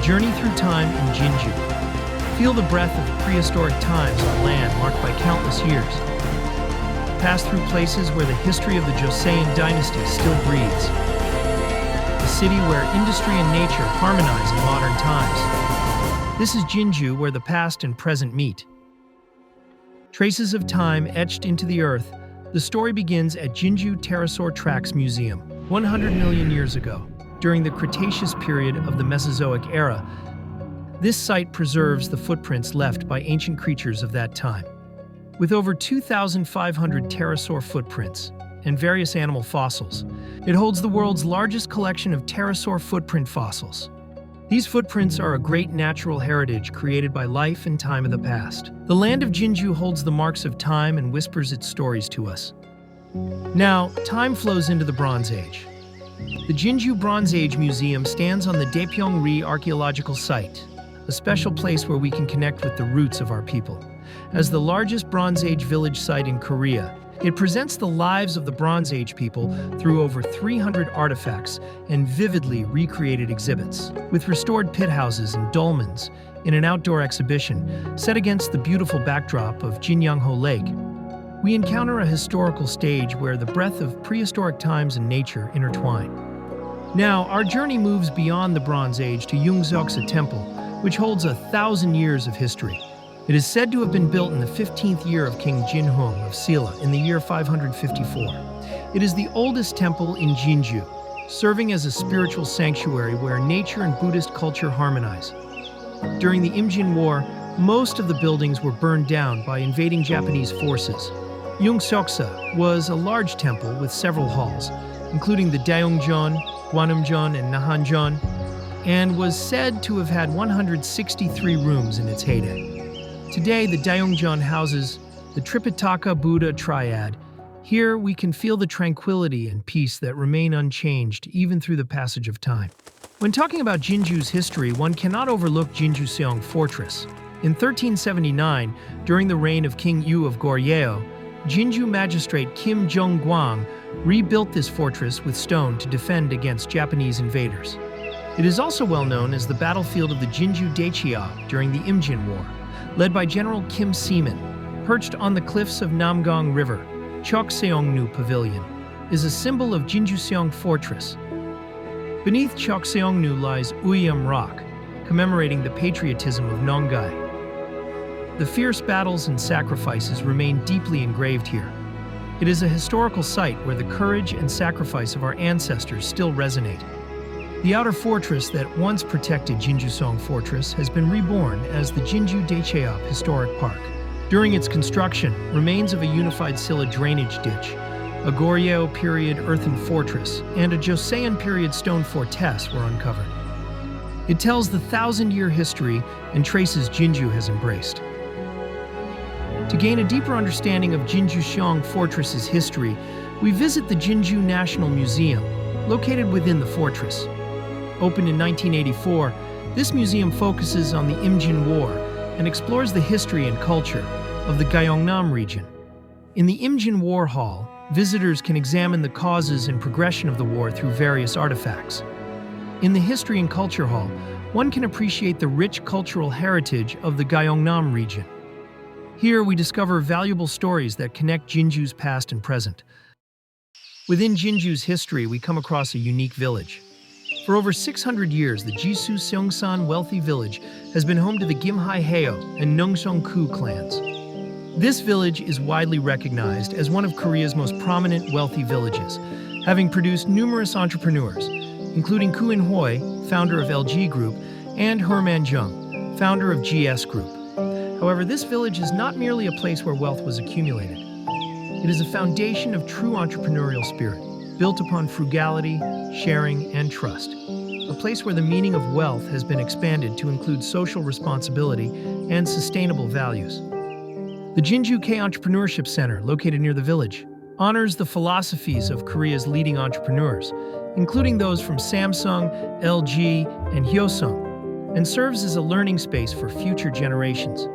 journey through time in Jinju. Feel the breath of prehistoric times on land marked by countless years. Pass through places where the history of the Joseon dynasty still breathes. A city where industry and nature harmonize in modern times. This is Jinju, where the past and present meet. Traces of time etched into the earth, the story begins at Jinju Pterosaur Tracks Museum. 100 million years ago, during the Cretaceous period of the Mesozoic era, this site preserves the footprints left by ancient creatures of that time. With over 2,500 pterosaur footprints and various animal fossils, it holds the world's largest collection of pterosaur footprint fossils. These footprints are a great natural heritage created by life and time of the past. The land of Jinju holds the marks of time and whispers its stories to us. Now, time flows into the Bronze Age. The Jinju Bronze Age Museum stands on the Daepyeong-ri archaeological site, a special place where we can connect with the roots of our people. As the largest Bronze Age village site in Korea, it presents the lives of the Bronze Age people through over 300 artifacts and vividly recreated exhibits. With restored pit houses and dolmens in an outdoor exhibition set against the beautiful backdrop of Jin양ho Lake, we encounter a historical stage where the breath of prehistoric times and nature intertwine. Now, our journey moves beyond the Bronze Age to Eungseoksa Temple, which holds 1,000 years of history. It is said to have been built in the 15th year of King Jinhong of Silla in the year 554. It is the oldest temple in Jinju, serving as a spiritual sanctuary where nature and Buddhist culture harmonize. During the Imjin War, most of the buildings were burned down by invading Japanese forces. Eungseoksa was a large temple with several halls, including the Daeongjeon, Gwanumjeon, and Nahanjeon, and was said to have had 163 rooms in its heyday. Today, the Daeongjeon houses the Tripitaka Buddha triad. Here, we can feel the tranquility and peace that remain unchanged even through the passage of time. When talking about Jinju's history, one cannot overlook Jinjuseong Fortress. In 1379, during the reign of King Yu of Goryeo, Jinju magistrate Kim Jong-gwang rebuilt this fortress with stone to defend against Japanese invaders. It is also well known as the battlefield of the Jinju Daecheok during the Imjin War. Led by General Kim Seaman, perched on the cliffs of Namgang River, Chokseongnu Pavilion is a symbol of Jinjuseong Fortress. Beneath Chokseongnu lies Uyam Rock, commemorating the patriotism of Nongai. The fierce battles and sacrifices remain deeply engraved here. It is a historical site where the courage and sacrifice of our ancestors still resonate. The outer fortress that once protected Jinjuseong Fortress has been reborn as the Jinju Daecheok Historic Park. During its construction, remains of a unified Silla drainage ditch, a Goryeo period earthen fortress, and a Joseon period stone fortress were uncovered. It tells the 1,000-year history and traces Jinju has embraced. To gain a deeper understanding of Jinjuseong Fortress's history, we visit the Jinju National Museum, located within the fortress. Opened in 1984, this museum focuses on the Imjin War and explores the history and culture of the Gyeongnam region. In the Imjin War Hall, visitors can examine the causes and progression of the war through various artifacts. In the History and Culture Hall, one can appreciate the rich cultural heritage of the Gyeongnam region. Here, we discover valuable stories that connect Jinju's past and present. Within Jinju's history, we come across a unique village. For over 600 years, the Jisu-seongsan wealthy village has been home to the Gimhae Heo and Nungsongku clans. This village is widely recognized as one of Korea's most prominent wealthy villages, having produced numerous entrepreneurs, including Koo In-hoi, founder of LG Group, and Herman Jung, founder of GS Group. However, this village is not merely a place where wealth was accumulated. It is a foundation of true entrepreneurial spirit, built upon frugality, sharing, and trust. A place where the meaning of wealth has been expanded to include social responsibility and sustainable values. The Jinju K Entrepreneurship Center, located near the village, honors the philosophies of Korea's leading entrepreneurs, including those from Samsung, LG, and Hyosung, and serves as a learning space for future generations.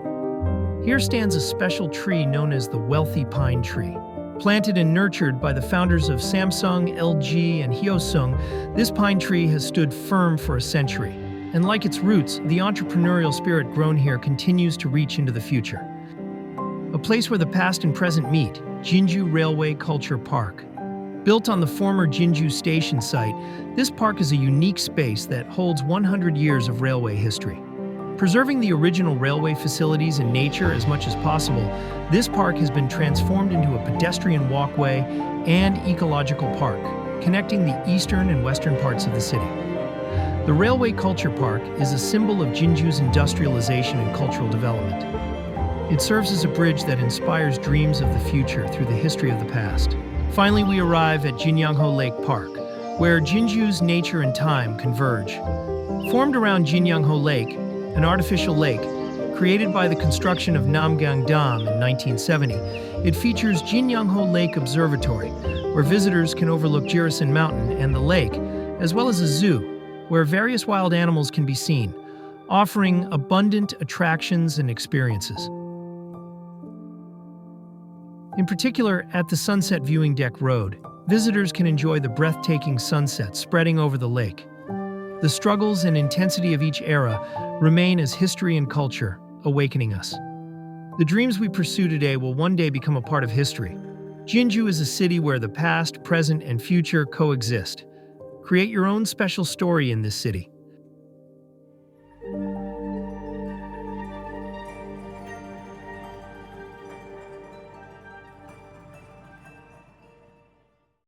Here stands a special tree known as the Wealthy Pine Tree. Planted and nurtured by the founders of Samsung, LG, and Hyosung, this pine tree has stood firm for a century, And like its roots, the entrepreneurial spirit grown here continues to reach into the future. A place where the past and present meet, Jinju Railway Culture Park. Built on the former Jinju station site, this park is a unique space that holds 100 years of railway history. Preserving the original railway facilities and nature as much as possible, this park has been transformed into a pedestrian walkway and ecological park, connecting the eastern and western parts of the city. The Railway Culture Park is a symbol of Jinju's industrialization and cultural development. It serves as a bridge that inspires dreams of the future through the history of the past. Finally, we arrive at Jin양ho Lake Park, where Jinju's nature and time converge. Formed around Jin양ho Lake, an artificial lake, created by the construction of Namgang Dam in 1970, it features Jin양ho Lake Observatory, where visitors can overlook Jirisan Mountain and the lake, as well as a zoo, where various wild animals can be seen, offering abundant attractions and experiences. In particular, at the Sunset Viewing Deck Road, visitors can enjoy the breathtaking sunset spreading over the lake. The struggles and intensity of each era remain as history and culture, awakening us. The dreams we pursue today will one day become a part of history. Jinju is a city where the past, present, and future coexist. Create your own special story in this city.